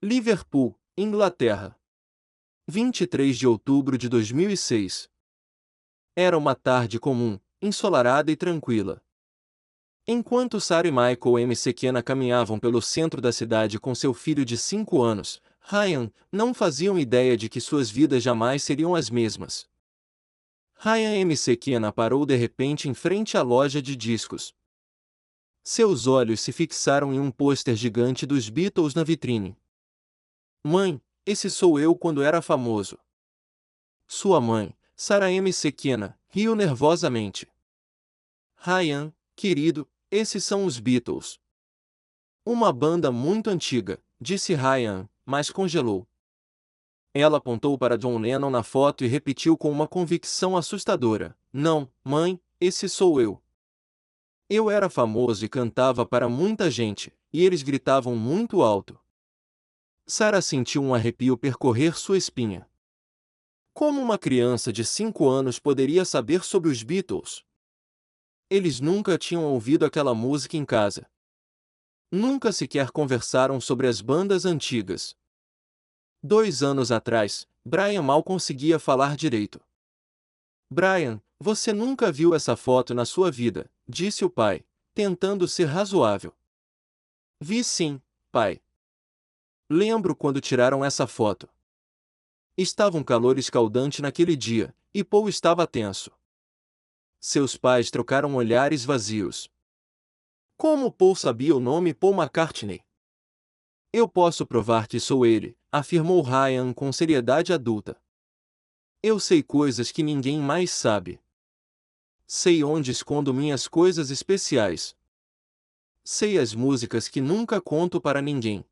Liverpool, Inglaterra. 23 de outubro de 2006. Era uma tarde comum, ensolarada e tranquila. Enquanto Sarah e Michael McKenna caminhavam pelo centro da cidade com seu filho de 5 anos, Ryan, não faziam ideia de que suas vidas jamais seriam as mesmas. Ryan McKenna parou de repente em frente à loja de discos. Seus olhos se fixaram em um pôster gigante dos Beatles na vitrine. Mãe, esse sou eu quando era famoso. Sua mãe, Sarah McKenna, riu nervosamente. Ryan, querido, esses são os Beatles. Uma banda muito antiga, disse Ryan, mas congelou. Ela apontou para John Lennon na foto e repetiu com uma convicção assustadora: Não, mãe, esse sou eu. Eu era famoso e cantava para muita gente, e eles gritavam muito alto. Sarah sentiu um arrepio percorrer sua espinha. Como uma criança de 5 anos poderia saber sobre os Beatles? Eles nunca tinham ouvido aquela música em casa. Nunca sequer conversaram sobre as bandas antigas. 2 anos atrás, Brian mal conseguia falar direito. Brian, você nunca viu essa foto na sua vida, disse o pai, tentando ser razoável. Vi sim, pai. Lembro quando tiraram essa foto. Estava um calor escaldante naquele dia, e Paul estava tenso. Seus pais trocaram olhares vazios. Como Paul sabia o nome Paul McCartney? Eu posso provar que sou ele, afirmou Ryan com seriedade adulta. Eu sei coisas que ninguém mais sabe. Sei onde escondo minhas coisas especiais. Sei as músicas que nunca conto para ninguém.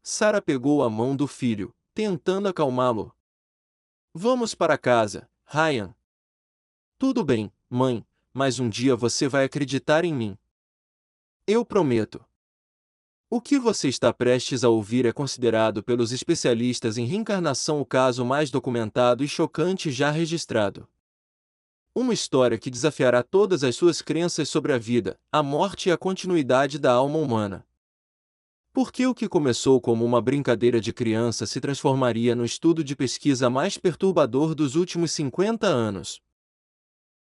Sarah pegou a mão do filho, tentando acalmá-lo. Vamos para casa, Ryan. Tudo bem, mãe, mas um dia você vai acreditar em mim. Eu prometo. O que você está prestes a ouvir é considerado pelos especialistas em reencarnação o caso mais documentado e chocante já registrado. Uma história que desafiará todas as suas crenças sobre a vida, a morte e a continuidade da alma humana. Porque o que começou como uma brincadeira de criança se transformaria no estudo de pesquisa mais perturbador dos últimos 50 anos.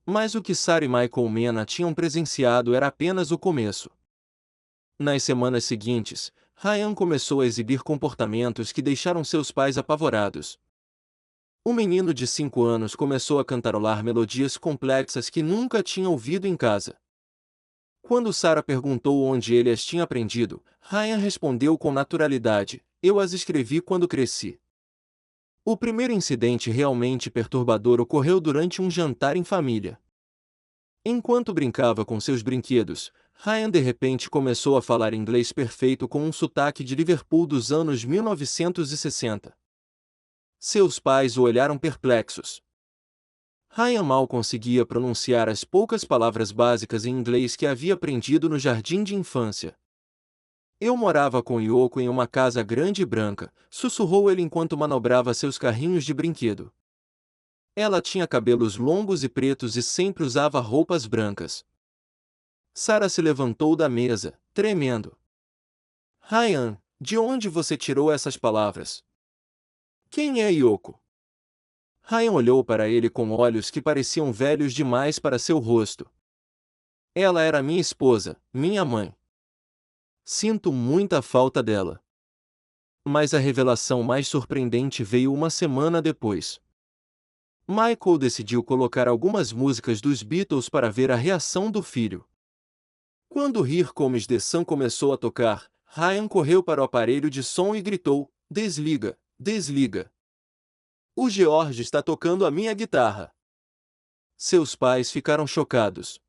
Mas o que Sarah e Michael Mena tinham presenciado era apenas o começo. Nas semanas seguintes, Ryan começou a exibir comportamentos que deixaram seus pais apavorados. O menino de 5 anos começou a cantarolar melodias complexas que nunca tinha ouvido em casa. Quando Sarah perguntou onde ele as tinha aprendido, Ryan respondeu com naturalidade: Eu as escrevi quando cresci. O primeiro incidente realmente perturbador ocorreu durante um jantar em família. Enquanto brincava com seus brinquedos, Ryan de repente começou a falar inglês perfeito com um sotaque de Liverpool dos anos 1960. Seus pais o olharam perplexos. Ryan mal conseguia pronunciar as poucas palavras básicas em inglês que havia aprendido no jardim de infância. Eu morava com Yoko em uma casa grande e branca, sussurrou ele enquanto manobrava seus carrinhos de brinquedo. Ela tinha cabelos longos e pretos e sempre usava roupas brancas. Sarah se levantou da mesa, tremendo. Ryan, de onde você tirou essas palavras? Quem é Yoko? Ryan olhou para ele com olhos que pareciam velhos demais para seu rosto. Ela era minha esposa, minha mãe. Sinto muita falta dela. Mas a revelação mais surpreendente veio uma semana depois. Michael decidiu colocar algumas músicas dos Beatles para ver a reação do filho. Quando Here Comes the Sun começou a tocar, Ryan correu para o aparelho de som e gritou: Desliga, desliga. O George está tocando a minha guitarra. Seus pais ficaram chocados.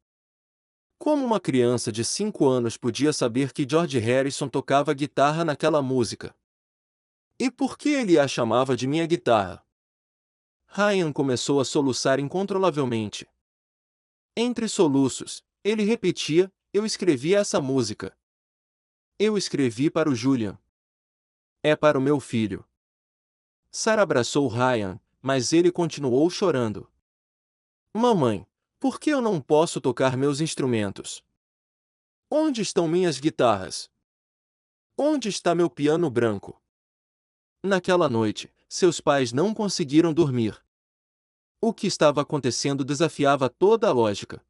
Como uma criança de 5 anos podia saber que George Harrison tocava guitarra naquela música? E por que ele a chamava de minha guitarra? Ryan começou a soluçar incontrolavelmente. Entre soluços, ele repetia: Eu escrevi essa música. Eu escrevi para o Julian. É para o meu filho. Sarah abraçou Ryan, mas ele continuou chorando. Mamãe, por que eu não posso tocar meus instrumentos? Onde estão minhas guitarras? Onde está meu piano branco? Naquela noite, seus pais não conseguiram dormir. O que estava acontecendo desafiava toda a lógica.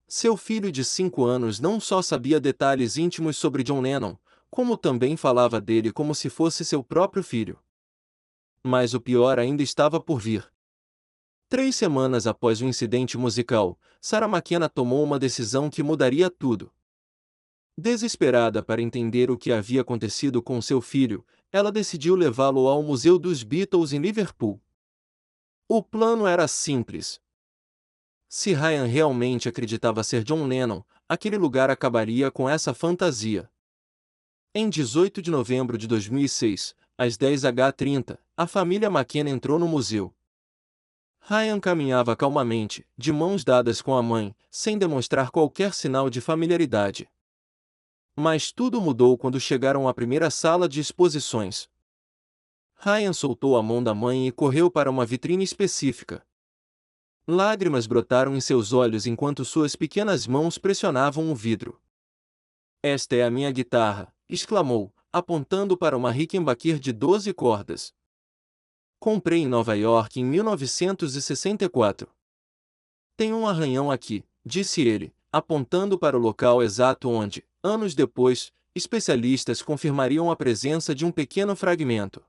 Seu filho de 5 anos não só sabia detalhes íntimos sobre John Lennon, como também falava dele como se fosse seu próprio filho. Mas o pior ainda estava por vir. 3 semanas após o incidente musical, Sarah McKenna tomou uma decisão que mudaria tudo. Desesperada para entender o que havia acontecido com seu filho, ela decidiu levá-lo ao Museu dos Beatles em Liverpool. O plano era simples. Se Ryan realmente acreditava ser John Lennon, aquele lugar acabaria com essa fantasia. Em 18 de novembro de 2006, às 10h30, a família McKenna entrou no museu. Ryan caminhava calmamente, de mãos dadas com a mãe, sem demonstrar qualquer sinal de familiaridade. Mas tudo mudou quando chegaram à primeira sala de exposições. Ryan soltou a mão da mãe e correu para uma vitrine específica. Lágrimas brotaram em seus olhos enquanto suas pequenas mãos pressionavam o vidro. "Esta é a minha guitarra", exclamou, apontando para uma Rickenbacker de 12 cordas. "Comprei em Nova York em 1964. Tem um arranhão aqui", disse ele, apontando para o local exato onde, anos depois, especialistas confirmariam a presença de um pequeno fragmento.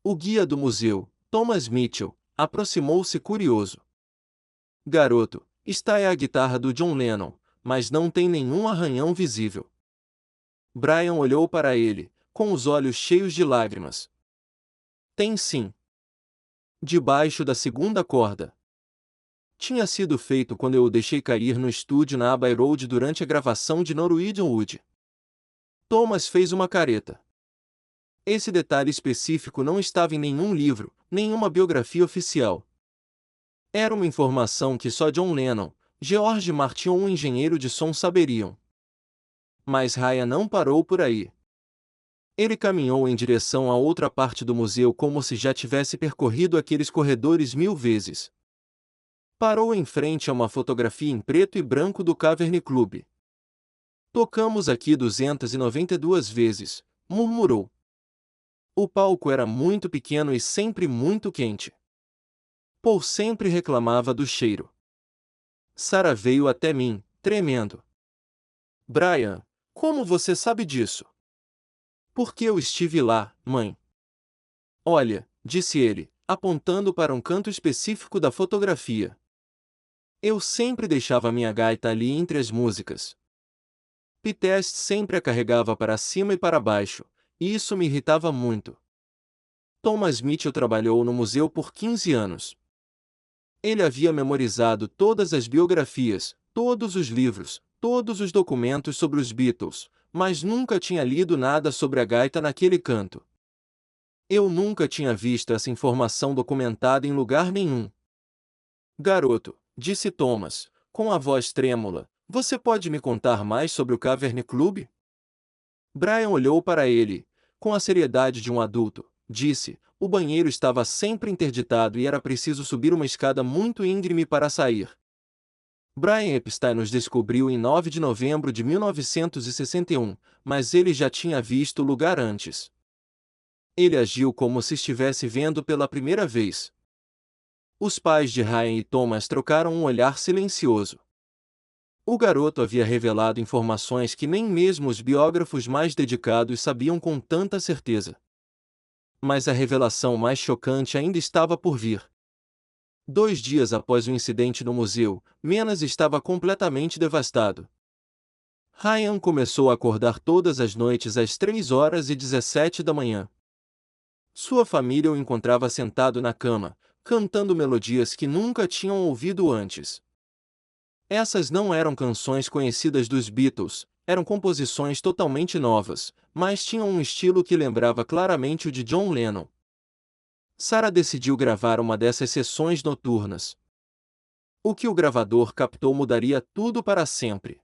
O guia do museu, Thomas Mitchell, aproximou-se curioso. "Garoto, esta é a guitarra do John Lennon, mas não tem nenhum arranhão visível." Brian olhou para ele, com os olhos cheios de lágrimas. "Tem sim. Debaixo da segunda corda. Tinha sido feito quando eu o deixei cair no estúdio na Abbey Road durante a gravação de Norwegian Wood." Thomas fez uma careta. Esse detalhe específico não estava em nenhum livro, nenhuma biografia oficial. Era uma informação que só John Lennon, George Martin ou um engenheiro de som saberiam. Mas Ryan não parou por aí. Ele caminhou em direção à outra parte do museu como se já tivesse percorrido aqueles corredores 1000 vezes. Parou em frente a uma fotografia em preto e branco do Cavern Club. "Tocamos aqui 292 vezes", murmurou. O palco era muito pequeno e sempre muito quente. Paul sempre reclamava do cheiro. Sarah veio até mim, tremendo. "Brian, como você sabe disso?" "Porque eu estive lá, mãe." "Olha", disse ele, apontando para um canto específico da fotografia. "Eu sempre deixava minha gaita ali entre as músicas. Pete sempre a carregava para cima e para baixo, e isso me irritava muito." Thomas Mitchell trabalhou no museu por 15 anos. Ele havia memorizado todas as biografias, todos os livros, todos os documentos sobre os Beatles, mas nunca tinha lido nada sobre a gaita naquele canto. "Eu nunca tinha visto essa informação documentada em lugar nenhum." "Garoto", disse Thomas, com a voz trêmula, "você pode me contar mais sobre o Cavern Club?" Brian olhou para ele. Com a seriedade de um adulto, disse: "O banheiro estava sempre interditado e era preciso subir uma escada muito íngreme para sair." Brian Epstein nos descobriu em 9 de novembro de 1961, mas ele já tinha visto o lugar antes. Ele agiu como se estivesse vendo pela primeira vez. Os pais de Ryan e Thomas trocaram um olhar silencioso. O garoto havia revelado informações que nem mesmo os biógrafos mais dedicados sabiam com tanta certeza. Mas a revelação mais chocante ainda estava por vir. 2 dias após o incidente no museu, Menas estava completamente devastado. Ryan começou a acordar todas as noites às 3h17 da manhã. Sua família o encontrava sentado na cama, cantando melodias que nunca tinham ouvido antes. Essas não eram canções conhecidas dos Beatles, eram composições totalmente novas, mas tinham um estilo que lembrava claramente o de John Lennon. Sarah decidiu gravar uma dessas sessões noturnas. O que o gravador captou mudaria tudo para sempre.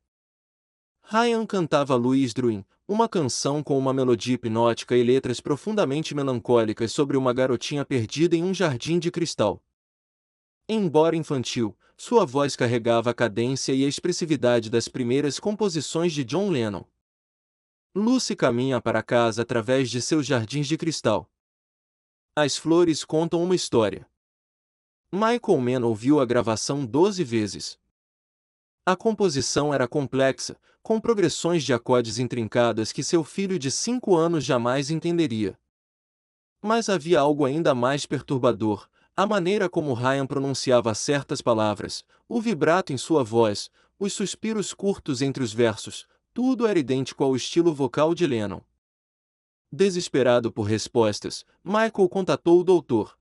Ryan cantava Louis Druin, uma canção com uma melodia hipnótica e letras profundamente melancólicas sobre uma garotinha perdida em um jardim de cristal. Embora infantil, sua voz carregava a cadência e a expressividade das primeiras composições de John Lennon. Lucy caminha para casa através de seus jardins de cristal. As flores contam uma história. Michael Mann ouviu a gravação 12 vezes. A composição era complexa, com progressões de acordes intrincadas que seu filho de 5 anos jamais entenderia. Mas havia algo ainda mais perturbador: a maneira como Ryan pronunciava certas palavras, o vibrato em sua voz, os suspiros curtos entre os versos, tudo era idêntico ao estilo vocal de Lennon. Desesperado por respostas, Michael contatou o Dr.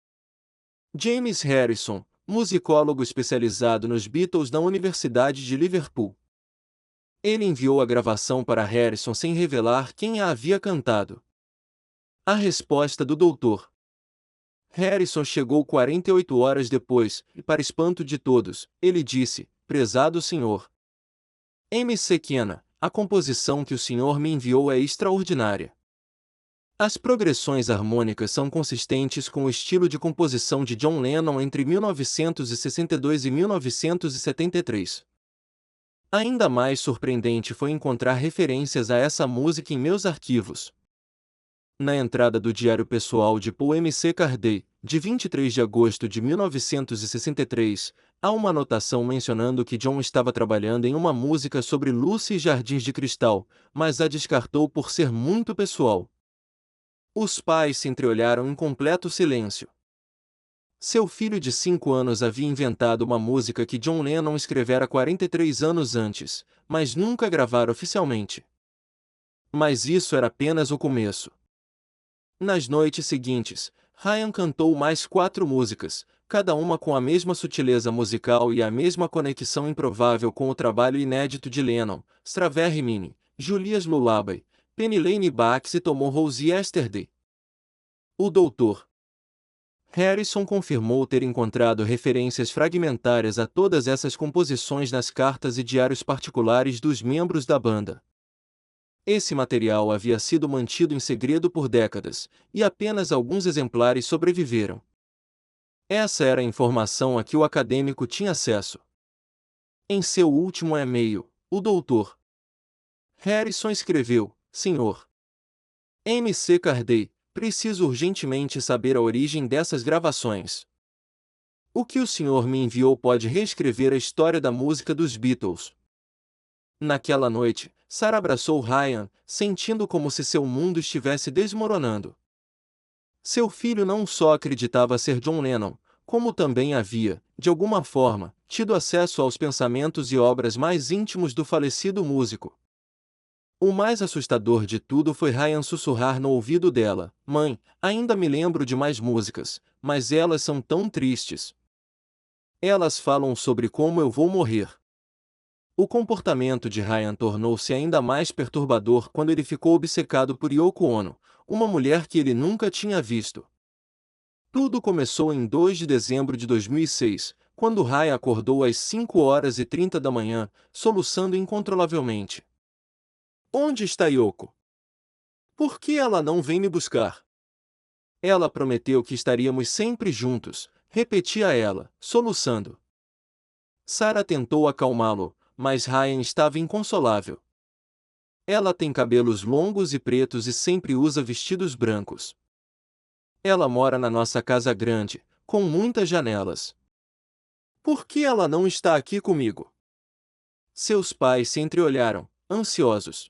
James Harrison, musicólogo especializado nos Beatles da Universidade de Liverpool. Ele enviou a gravação para Harrison sem revelar quem a havia cantado. A resposta do Dr. Harrison chegou 48 horas depois, e para espanto de todos, ele disse: "Prezado Sr. M.C. Kenna, a composição que o senhor me enviou é extraordinária. As progressões harmônicas são consistentes com o estilo de composição de John Lennon entre 1962 e 1973. Ainda mais surpreendente foi encontrar referências a essa música em meus arquivos. Na entrada do diário pessoal de Paul McCartney, de 23 de agosto de 1963, há uma anotação mencionando que John estava trabalhando em uma música sobre Lucy e Jardins de Cristal, mas a descartou por ser muito pessoal. Os pais se entreolharam em completo silêncio. Seu filho de 5 anos havia inventado uma música que John Lennon escrevera 43 anos antes, mas nunca gravara oficialmente. Mas isso era apenas o começo. Nas noites seguintes, Ryan cantou mais 4 músicas, cada uma com a mesma sutileza musical e a mesma conexão improvável com o trabalho inédito de Lennon: Strawberry Mini, Julia's Lullaby, Penny Lane Bax e Tomorrow's Yesterday. O Dr. Harrison confirmou ter encontrado referências fragmentárias a todas essas composições nas cartas e diários particulares dos membros da banda. Esse material havia sido mantido em segredo por décadas, e apenas alguns exemplares sobreviveram. Essa era a informação a que o acadêmico tinha acesso. Em seu último e-mail, o Dr. Harrison escreveu: Sr. McCartney, preciso urgentemente saber a origem dessas gravações. O que o senhor me enviou pode reescrever a história da música dos Beatles. Naquela noite, Sarah abraçou Ryan, sentindo como se seu mundo estivesse desmoronando. Seu filho não só acreditava ser John Lennon, como também havia, de alguma forma, tido acesso aos pensamentos e obras mais íntimos do falecido músico. O mais assustador de tudo foi Ryan sussurrar no ouvido dela: "Mãe, ainda me lembro de mais músicas, mas elas são tão tristes. Elas falam sobre como eu vou morrer." O comportamento de Ryan tornou-se ainda mais perturbador quando ele ficou obcecado por Yoko Ono, uma mulher que ele nunca tinha visto. Tudo começou em 2 de dezembro de 2006, quando Ryan acordou às 5h30 da manhã, soluçando incontrolavelmente. "Onde está Yoko? Por que ela não vem me buscar? Ela prometeu que estaríamos sempre juntos", repetia ela, soluçando. Sarah tentou acalmá-lo, mas Ryan estava inconsolável. "Ela tem cabelos longos e pretos e sempre usa vestidos brancos. Ela mora na nossa casa grande, com muitas janelas. Por que ela não está aqui comigo?" Seus pais se entreolharam, ansiosos.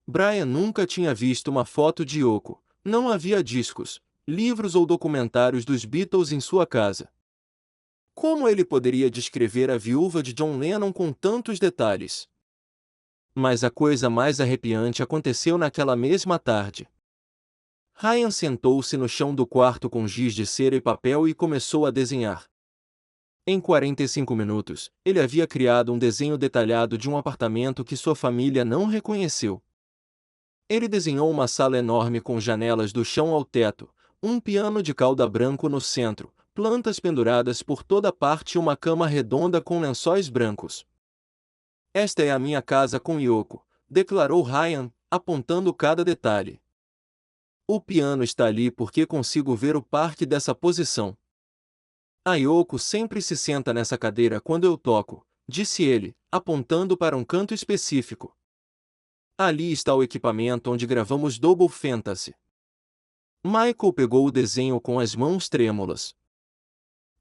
Brian nunca tinha visto uma foto de Yoko, não havia discos, livros ou documentários dos Beatles em sua casa. Como ele poderia descrever a viúva de John Lennon com tantos detalhes? Mas a coisa mais arrepiante aconteceu naquela mesma tarde. Ryan sentou-se no chão do quarto com giz de cera e papel e começou a desenhar. Em 45 minutos, ele havia criado um desenho detalhado de um apartamento que sua família não reconheceu. Ele desenhou uma sala enorme com janelas do chão ao teto, um piano de cauda branco no centro, plantas penduradas por toda parte e uma cama redonda com lençóis brancos. "Esta é a minha casa com Yoko", declarou Ryan, apontando cada detalhe. "O piano está ali porque consigo ver o parque dessa posição. A Yoko sempre se senta nessa cadeira quando eu toco", disse ele, apontando para um canto específico. Ali está o equipamento onde gravamos Double Fantasy. Michael pegou o desenho com as mãos trêmulas.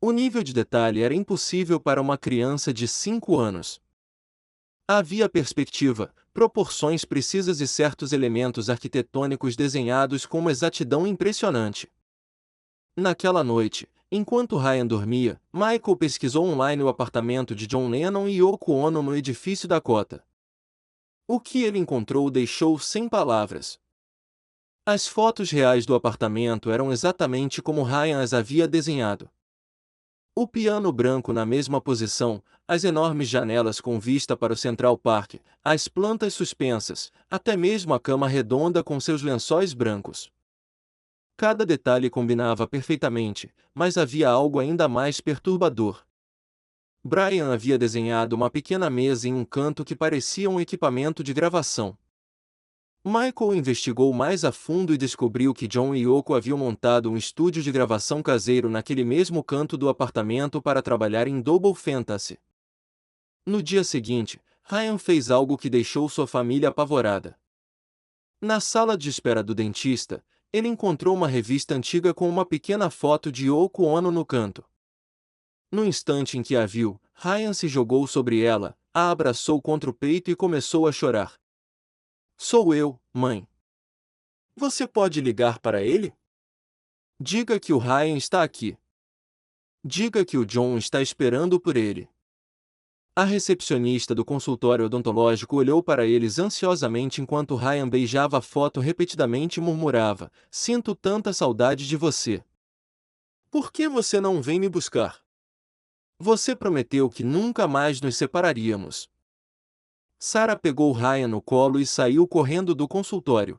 O nível de detalhe era impossível para uma criança de 5 anos. Havia perspectiva, proporções precisas e certos elementos arquitetônicos desenhados com uma exatidão impressionante. Naquela noite, enquanto Ryan dormia, Michael pesquisou online o apartamento de John Lennon e Yoko Ono no edifício Dakota. O que ele encontrou o deixou sem palavras. As fotos reais do apartamento eram exatamente como Ryan as havia desenhado. O piano branco na mesma posição, as enormes janelas com vista para o Central Park, as plantas suspensas, até mesmo a cama redonda com seus lençóis brancos. Cada detalhe combinava perfeitamente, mas havia algo ainda mais perturbador. Brian havia desenhado uma pequena mesa em um canto que parecia um equipamento de gravação. Michael investigou mais a fundo e descobriu que John e Yoko haviam montado um estúdio de gravação caseiro naquele mesmo canto do apartamento para trabalhar em Double Fantasy. No dia seguinte, Ryan fez algo que deixou sua família apavorada. Na sala de espera do dentista, ele encontrou uma revista antiga com uma pequena foto de Yoko Ono no canto. No instante em que a viu, Ryan se jogou sobre ela, a abraçou contra o peito e começou a chorar. Sou eu, mãe. Você pode ligar para ele? Diga que o Ryan está aqui. Diga que o John está esperando por ele. A recepcionista do consultório odontológico olhou para eles ansiosamente enquanto Ryan beijava a foto repetidamente e murmurava: Sinto tanta saudade de você. Por que você não vem me buscar? Você prometeu que nunca mais nos separaríamos. Sarah pegou Ryan no colo e saiu correndo do consultório.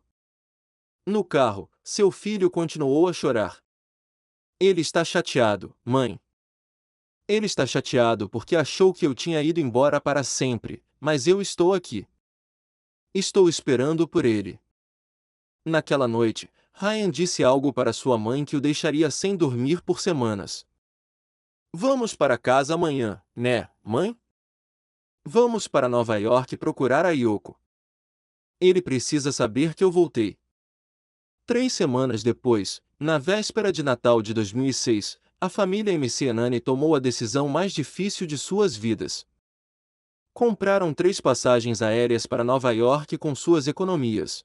No carro, seu filho continuou a chorar. Ele está chateado, mãe. Ele está chateado porque achou que eu tinha ido embora para sempre, mas eu estou aqui. Estou esperando por ele. Naquela noite, Ryan disse algo para sua mãe que o deixaria sem dormir por semanas. Vamos para casa amanhã, né, mãe? Vamos para Nova York procurar a Yoko. Ele precisa saber que eu voltei. 3 semanas depois, na véspera de Natal de 2006, a família McEnany tomou a decisão mais difícil de suas vidas. Compraram 3 passagens aéreas para Nova York com suas economias.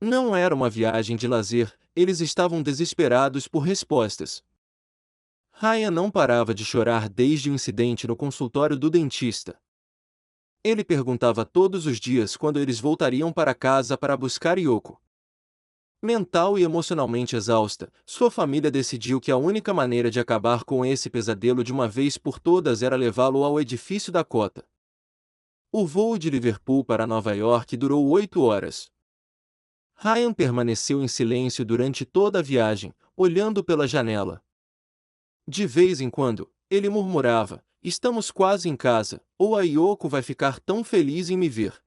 Não era uma viagem de lazer, eles estavam desesperados por respostas. Ryan não parava de chorar desde o incidente no consultório do dentista. Ele perguntava todos os dias quando eles voltariam para casa para buscar Yoko. Mental e emocionalmente exausta, sua família decidiu que a única maneira de acabar com esse pesadelo de uma vez por todas era levá-lo ao edifício Dakota. O voo de Liverpool para Nova York durou 8 horas. Ryan permaneceu em silêncio durante toda a viagem, olhando pela janela. De vez em quando, ele murmurava: Estamos quase em casa, ou a Yoko vai ficar tão feliz em me ver.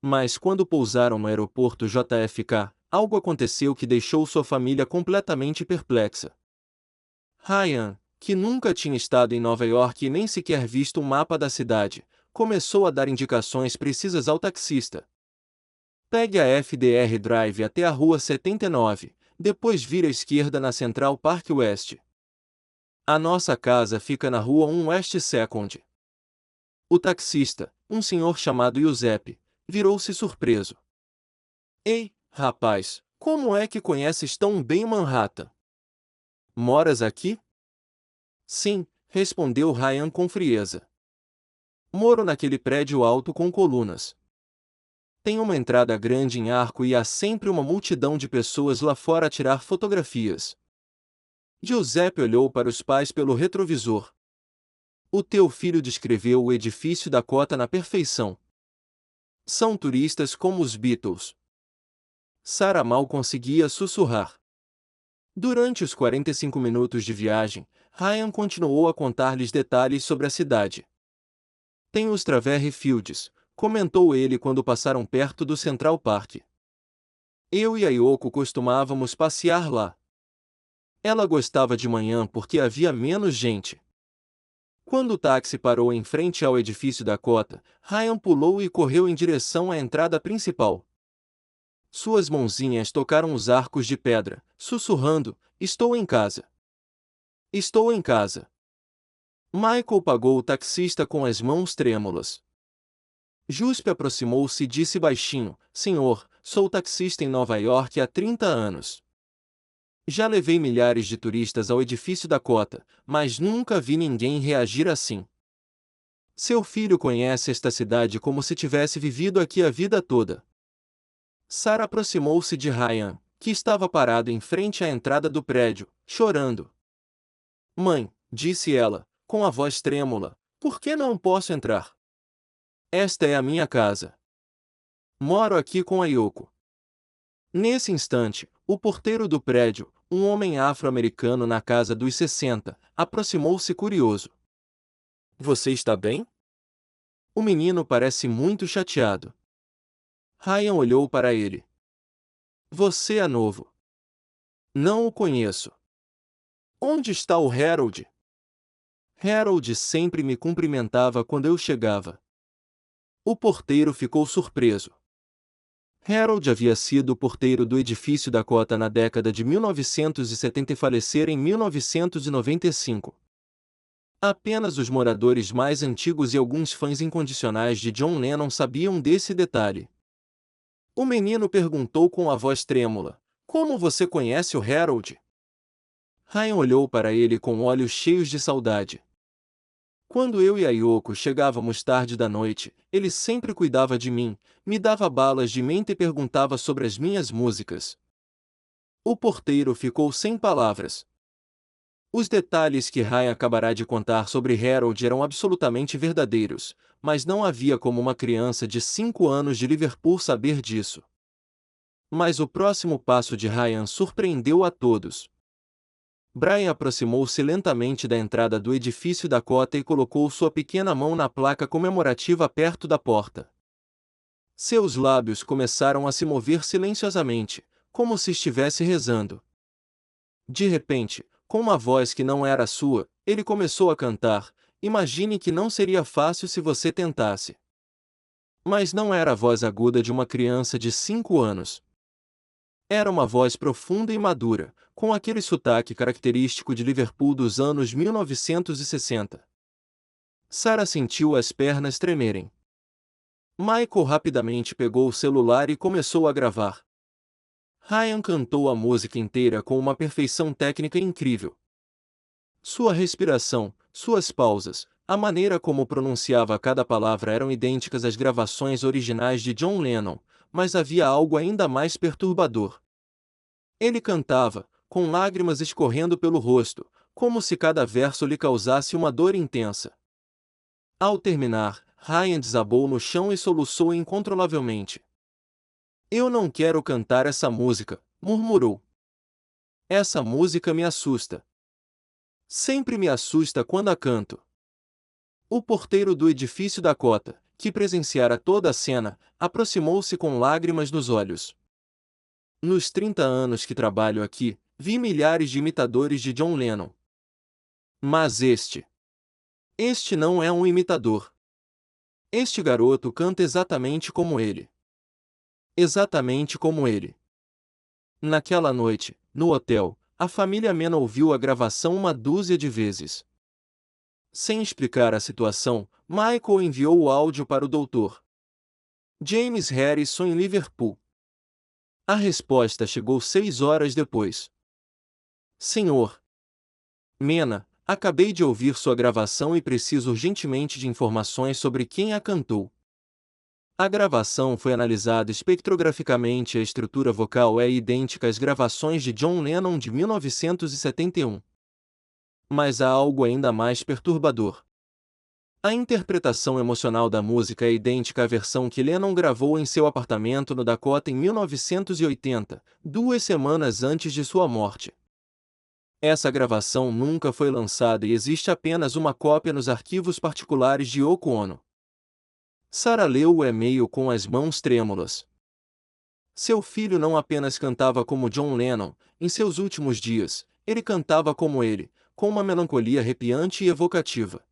Mas quando pousaram no aeroporto JFK, algo aconteceu que deixou sua família completamente perplexa. Ryan, que nunca tinha estado em Nova York e nem sequer visto um mapa da cidade, começou a dar indicações precisas ao taxista. Pegue a FDR Drive até a Rua 79, depois vire à esquerda na Central Park West. A nossa casa fica na Rua 1 West 2nd. O taxista, um senhor chamado Giuseppe, virou-se surpreso. Ei, rapaz, como é que conheces tão bem Manhattan? Moras aqui? Sim, respondeu Ryan com frieza. Moro naquele prédio alto com colunas. Tem uma entrada grande em arco e há sempre uma multidão de pessoas lá fora a tirar fotografias. Giuseppe olhou para os pais pelo retrovisor. O teu filho descreveu o edifício Dakota na perfeição. São turistas como os Beatles. Sarah mal conseguia sussurrar. Durante os 45 minutos de viagem, Ryan continuou a contar-lhes detalhes sobre a cidade. Tem os Strawberry Fields, comentou ele quando passaram perto do Central Park. Eu e a Yoko costumávamos passear lá. Ela gostava de manhã porque havia menos gente. Quando o táxi parou em frente ao edifício Dakota, Ryan pulou e correu em direção à entrada principal. Suas mãozinhas tocaram os arcos de pedra, sussurrando: "Estou em casa. Estou em casa." Michael pagou o taxista com as mãos trêmulas. Juspe aproximou-se e disse baixinho: "Senhor, sou taxista em Nova York há 30 anos. Já levei milhares de turistas ao edifício Dakota, mas nunca vi ninguém reagir assim. Seu filho conhece esta cidade como se tivesse vivido aqui a vida toda." Sarah aproximou-se de Ryan, que estava parado em frente à entrada do prédio, chorando. "Mãe", disse ela, com a voz trêmula, "por que não posso entrar? Esta é a minha casa. Moro aqui com a Yoko." Nesse instante, o porteiro do prédio, um homem afro-americano na casa dos 60, aproximou-se curioso. "Você está bem?" "O menino parece muito chateado." Ryan olhou para ele. "Você é novo." "Não o conheço." "Onde está o Harold?" "Harold sempre me cumprimentava quando eu chegava." O porteiro ficou surpreso. Harold havia sido o porteiro do edifício Dakota na década de 1970 e falecer em 1995. Apenas os moradores mais antigos e alguns fãs incondicionais de John Lennon sabiam desse detalhe. O menino perguntou com a voz trêmula: "Como você conhece o Harold?" Ryan olhou para ele com olhos cheios de saudade. "Quando eu e a Yoko chegávamos tarde da noite, ele sempre cuidava de mim, me dava balas de menta e perguntava sobre as minhas músicas." O porteiro ficou sem palavras. Os detalhes que Ryan acabará de contar sobre Harold eram absolutamente verdadeiros, mas não havia como uma criança de 5 anos de Liverpool saber disso. Mas o próximo passo de Ryan surpreendeu a todos. Brian aproximou-se lentamente da entrada do edifício Dakota e colocou sua pequena mão na placa comemorativa perto da porta. Seus lábios começaram a se mover silenciosamente, como se estivesse rezando. De repente, com uma voz que não era sua, ele começou a cantar: "Imagine que não seria fácil se você tentasse." Mas não era a voz aguda de uma criança de 5 anos. Era uma voz profunda e madura, com aquele sotaque característico de Liverpool dos anos 1960. Sarah sentiu as pernas tremerem. Michael rapidamente pegou o celular e começou a gravar. Ryan cantou a música inteira com uma perfeição técnica incrível. Sua respiração, suas pausas, a maneira como pronunciava cada palavra eram idênticas às gravações originais de John Lennon, mas havia algo ainda mais perturbador. Ele cantava, com lágrimas escorrendo pelo rosto, como se cada verso lhe causasse uma dor intensa. Ao terminar, Ryan desabou no chão e soluçou incontrolavelmente. "Eu não quero cantar essa música", murmurou. "Essa música me assusta. Sempre me assusta quando a canto." O porteiro do edifício Dakota, que presenciara toda a cena, aproximou-se com lágrimas nos olhos. "Nos 30 anos que trabalho aqui, vi milhares de imitadores de John Lennon. Mas este não é um imitador. Este garoto canta exatamente como ele. Exatamente como ele." Naquela noite, no hotel, a família Mann ouviu a gravação uma dúzia de vezes. Sem explicar a situação, Michael enviou o áudio para o Dr. James Harrison em Liverpool. A resposta chegou 6 horas depois. "Senhor Mena, acabei de ouvir sua gravação e preciso urgentemente de informações sobre quem a cantou." A gravação foi analisada espectrograficamente e a estrutura vocal é idêntica às gravações de John Lennon de 1971. Mas há algo ainda mais perturbador. A interpretação emocional da música é idêntica à versão que Lennon gravou em seu apartamento no Dakota em 1980, 2 semanas antes de sua morte. Essa gravação nunca foi lançada e existe apenas uma cópia nos arquivos particulares de Yoko Ono. Sarah leu o e-mail com as mãos trêmulas. Seu filho não apenas cantava como John Lennon, em seus últimos dias, ele cantava como ele, com uma melancolia arrepiante e evocativa.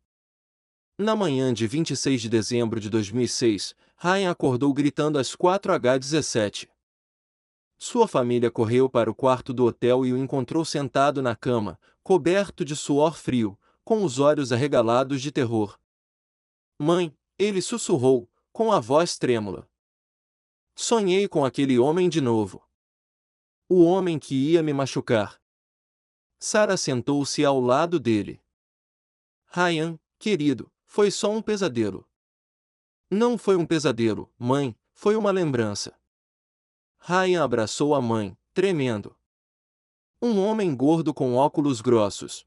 Na manhã de 26 de dezembro de 2006, Ryan acordou gritando às 4h17. Sua família correu para o quarto do hotel e o encontrou sentado na cama, coberto de suor frio, com os olhos arregalados de terror. Mãe, ele sussurrou, com a voz trêmula. Sonhei com aquele homem de novo. O homem que ia me machucar. Sarah sentou-se ao lado dele. Ryan, querido, foi só um pesadelo. Não foi um pesadelo, mãe, foi uma lembrança. Ryan abraçou a mãe, tremendo. Um homem gordo com óculos grossos.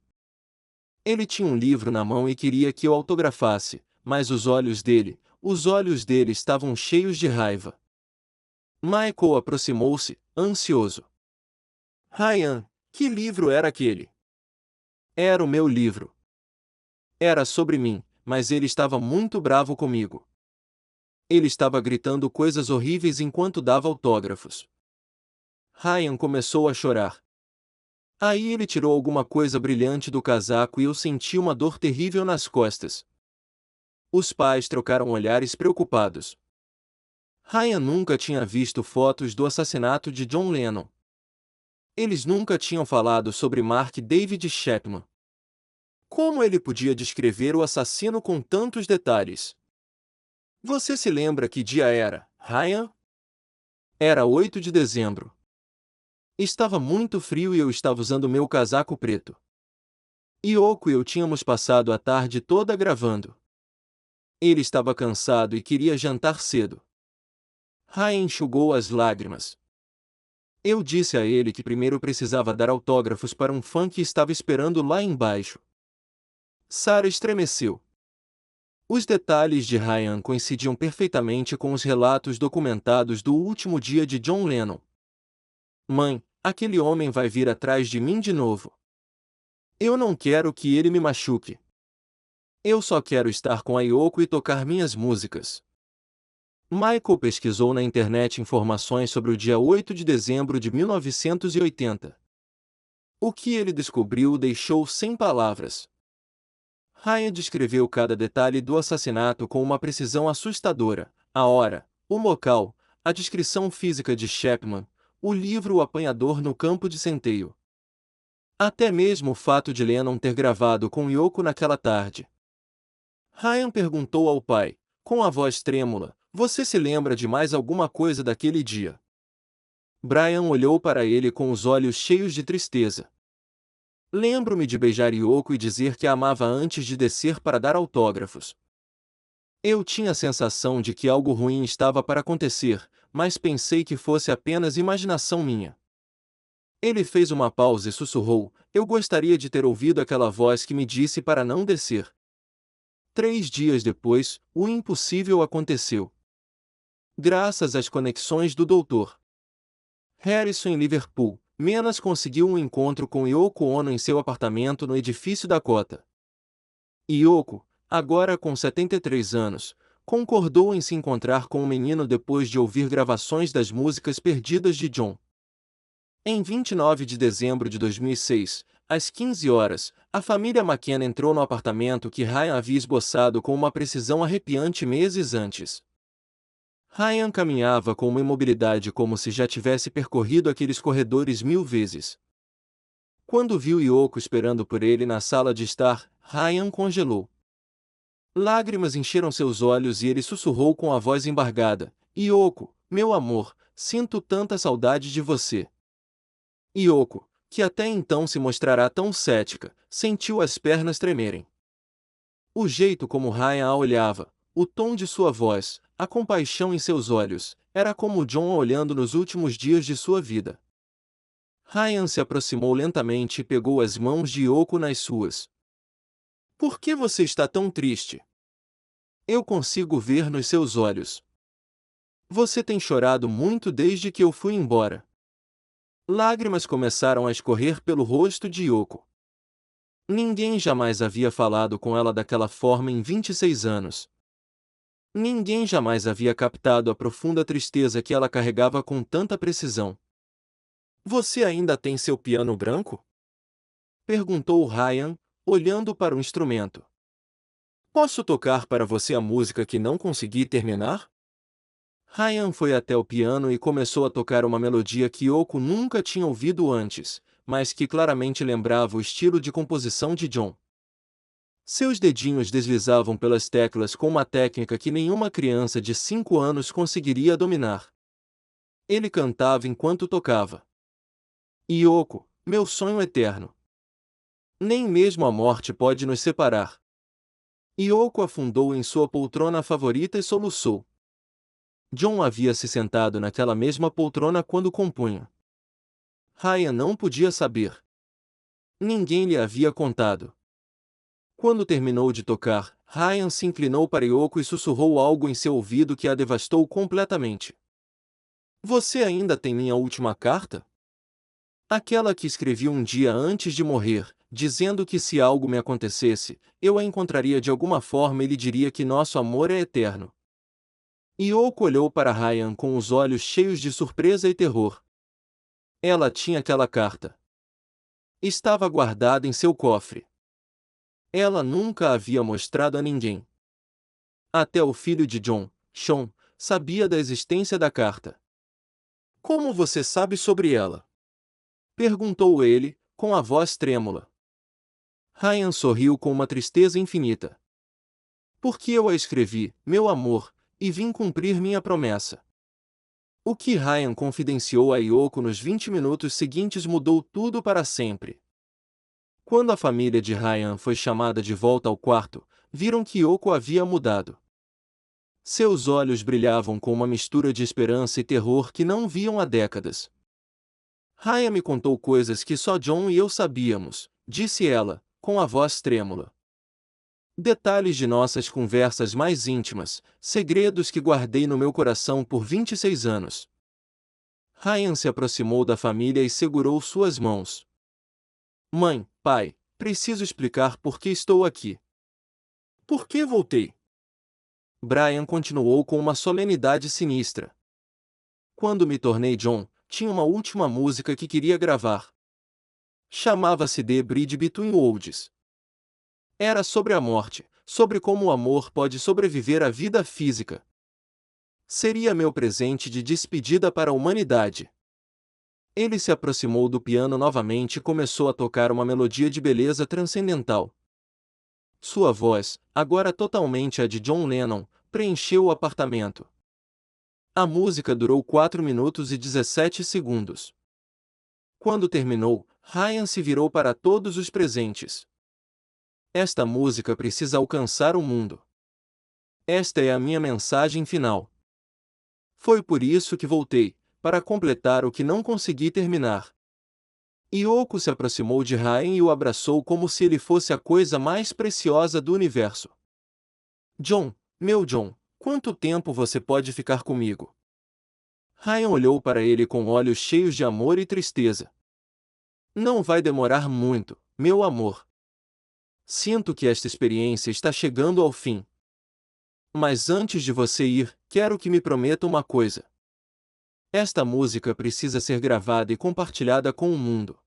Ele tinha um livro na mão e queria que eu autografasse, mas os olhos dele estavam cheios de raiva. Michael aproximou-se, ansioso. Ryan, que livro era aquele? Era o meu livro. Era sobre mim, mas ele estava muito bravo comigo. Ele estava gritando coisas horríveis enquanto dava autógrafos. Ryan começou a chorar. Aí ele tirou alguma coisa brilhante do casaco e eu senti uma dor terrível nas costas. Os pais trocaram olhares preocupados. Ryan nunca tinha visto fotos do assassinato de John Lennon. Eles nunca tinham falado sobre Mark David Chapman. Como ele podia descrever o assassino com tantos detalhes? Você se lembra que dia era, Ryan? Era 8 de dezembro. Estava muito frio e eu estava usando meu casaco preto. Yoko e eu tínhamos passado a tarde toda gravando. Ele estava cansado e queria jantar cedo. Ryan enxugou as lágrimas. Eu disse a ele que primeiro precisava dar autógrafos para um fã que estava esperando lá embaixo. Sarah estremeceu. Os detalhes de Ryan coincidiam perfeitamente com os relatos documentados do último dia de John Lennon. Mãe, aquele homem vai vir atrás de mim de novo. Eu não quero que ele me machuque. Eu só quero estar com a Yoko e tocar minhas músicas. Michael pesquisou na internet informações sobre o dia 8 de dezembro de 1980. O que ele descobriu o deixou sem palavras. Ryan descreveu cada detalhe do assassinato com uma precisão assustadora: a hora, o local, a descrição física de Chapman, o livro O Apanhador no Campo de Centeio. Até mesmo o fato de Lennon ter gravado com Yoko naquela tarde. Ryan perguntou ao pai, com a voz trêmula: você se lembra de mais alguma coisa daquele dia? Brian olhou para ele com os olhos cheios de tristeza. Lembro-me de beijar Yoko e dizer que a amava antes de descer para dar autógrafos. Eu tinha a sensação de que algo ruim estava para acontecer, mas pensei que fosse apenas imaginação minha. Ele fez uma pausa e sussurrou: eu gostaria de ter ouvido aquela voz que me disse para não descer. 3 dias depois, o impossível aconteceu. Graças às conexões do Dr. Harrison em Liverpool, Menas conseguiu um encontro com Yoko Ono em seu apartamento no edifício Dakota. Yoko, agora com 73 anos, concordou em se encontrar com o menino depois de ouvir gravações das músicas perdidas de John. Em 29 de dezembro de 2006, às 15 horas, a família McKenna entrou no apartamento que Ryan havia esboçado com uma precisão arrepiante meses antes. Ryan caminhava com uma imobilidade como se já tivesse percorrido aqueles corredores 1000 vezes. Quando viu Yoko esperando por ele na sala de estar, Ryan congelou. Lágrimas encheram seus olhos e ele sussurrou com a voz embargada: Yoko, meu amor, sinto tanta saudade de você. Yoko, que até então se mostrará tão cética, sentiu as pernas tremerem. O jeito como Ryan a olhava, o tom de sua voz, a compaixão em seus olhos, era como John a olhando nos últimos dias de sua vida. Ryan se aproximou lentamente e pegou as mãos de Yoko nas suas. Por que você está tão triste? Eu consigo ver nos seus olhos. Você tem chorado muito desde que eu fui embora. Lágrimas começaram a escorrer pelo rosto de Yoko. Ninguém jamais havia falado com ela daquela forma em 26 anos. Ninguém jamais havia captado a profunda tristeza que ela carregava com tanta precisão. Você ainda tem seu piano branco? Perguntou Ryan, olhando para o instrumento. Posso tocar para você a música que não consegui terminar? Ryan foi até o piano e começou a tocar uma melodia que Yoko nunca tinha ouvido antes, mas que claramente lembrava o estilo de composição de John. Seus dedinhos deslizavam pelas teclas com uma técnica que nenhuma criança de 5 anos conseguiria dominar. Ele cantava enquanto tocava. Yoko, meu sonho eterno. Nem mesmo a morte pode nos separar. Yoko afundou em sua poltrona favorita e soluçou. John havia se sentado naquela mesma poltrona quando compunha. Ryan não podia saber. Ninguém lhe havia contado. Quando terminou de tocar, Ryan se inclinou para Yoko e sussurrou algo em seu ouvido que a devastou completamente. Você ainda tem minha última carta? Aquela que escrevi um dia antes de morrer, dizendo que se algo me acontecesse, eu a encontraria de alguma forma e lhe diria que nosso amor é eterno. Yoko olhou para Ryan com os olhos cheios de surpresa e terror. Ela tinha aquela carta. Estava guardada em seu cofre. Ela nunca a havia mostrado a ninguém. Até o filho de John, Sean, sabia da existência da carta. Como você sabe sobre ela? Perguntou ele, com a voz trêmula. Ryan sorriu com uma tristeza infinita. Porque eu a escrevi, meu amor, e vim cumprir minha promessa. O que Ryan confidenciou a Yoko nos 20 minutos seguintes mudou tudo para sempre. Quando a família de Ryan foi chamada de volta ao quarto, viram que Yoko havia mudado. Seus olhos brilhavam com uma mistura de esperança e terror que não viam há décadas. Ryan me contou coisas que só John e eu sabíamos, disse ela, com a voz trêmula. Detalhes de nossas conversas mais íntimas, segredos que guardei no meu coração por 26 anos. Ryan se aproximou da família e segurou suas mãos. Mãe, pai, preciso explicar por que estou aqui. Por que voltei? Brian continuou com uma solenidade sinistra. Quando me tornei John, tinha uma última música que queria gravar. Chamava-se The Bridge Between Worlds. Era sobre a morte, sobre como o amor pode sobreviver à vida física. Seria meu presente de despedida para a humanidade. Ele se aproximou do piano novamente e começou a tocar uma melodia de beleza transcendental. Sua voz, agora totalmente a de John Lennon, preencheu o apartamento. A música durou 4 minutos e 17 segundos. Quando terminou, Ryan se virou para todos os presentes. Esta música precisa alcançar o mundo. Esta é a minha mensagem final. Foi por isso que voltei, para completar o que não consegui terminar. Yoko se aproximou de Ryan e o abraçou como se ele fosse a coisa mais preciosa do universo. John, meu John, quanto tempo você pode ficar comigo? Ryan olhou para ele com olhos cheios de amor e tristeza. Não vai demorar muito, meu amor. Sinto que esta experiência está chegando ao fim. Mas antes de você ir, quero que me prometa uma coisa. Esta música precisa ser gravada e compartilhada com o mundo.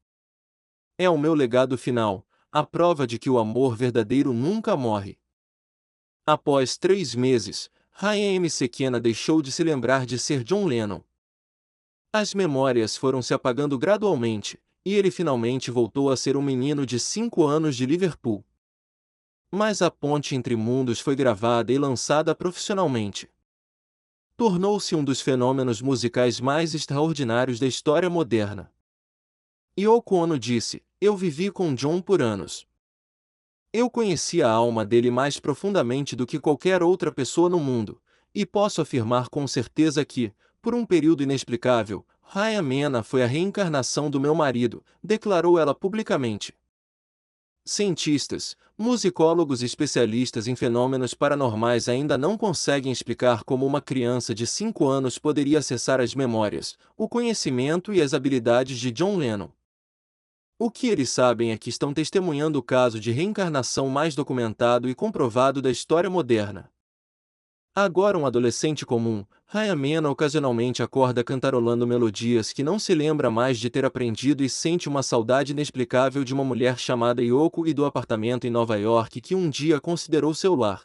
É o meu legado final, a prova de que o amor verdadeiro nunca morre. Após 3 meses, Ryan McKenna deixou de se lembrar de ser John Lennon. As memórias foram se apagando gradualmente, e ele finalmente voltou a ser um menino de 5 anos de Liverpool. Mas a ponte entre mundos foi gravada e lançada profissionalmente. Tornou-se um dos fenômenos musicais mais extraordinários da história moderna. Yoko Ono disse, eu vivi com John por anos. Eu conheci a alma dele mais profundamente do que qualquer outra pessoa no mundo, e posso afirmar com certeza que, por um período inexplicável, Ryan Mena foi a reencarnação do meu marido, declarou ela publicamente. Cientistas, musicólogos e especialistas em fenômenos paranormais ainda não conseguem explicar como uma criança de 5 anos poderia acessar as memórias, o conhecimento e as habilidades de John Lennon. O que eles sabem é que estão testemunhando o caso de reencarnação mais documentado e comprovado da história moderna. Agora um adolescente comum, Hayamena ocasionalmente acorda cantarolando melodias que não se lembra mais de ter aprendido e sente uma saudade inexplicável de uma mulher chamada Yoko e do apartamento em Nova York que um dia considerou seu lar.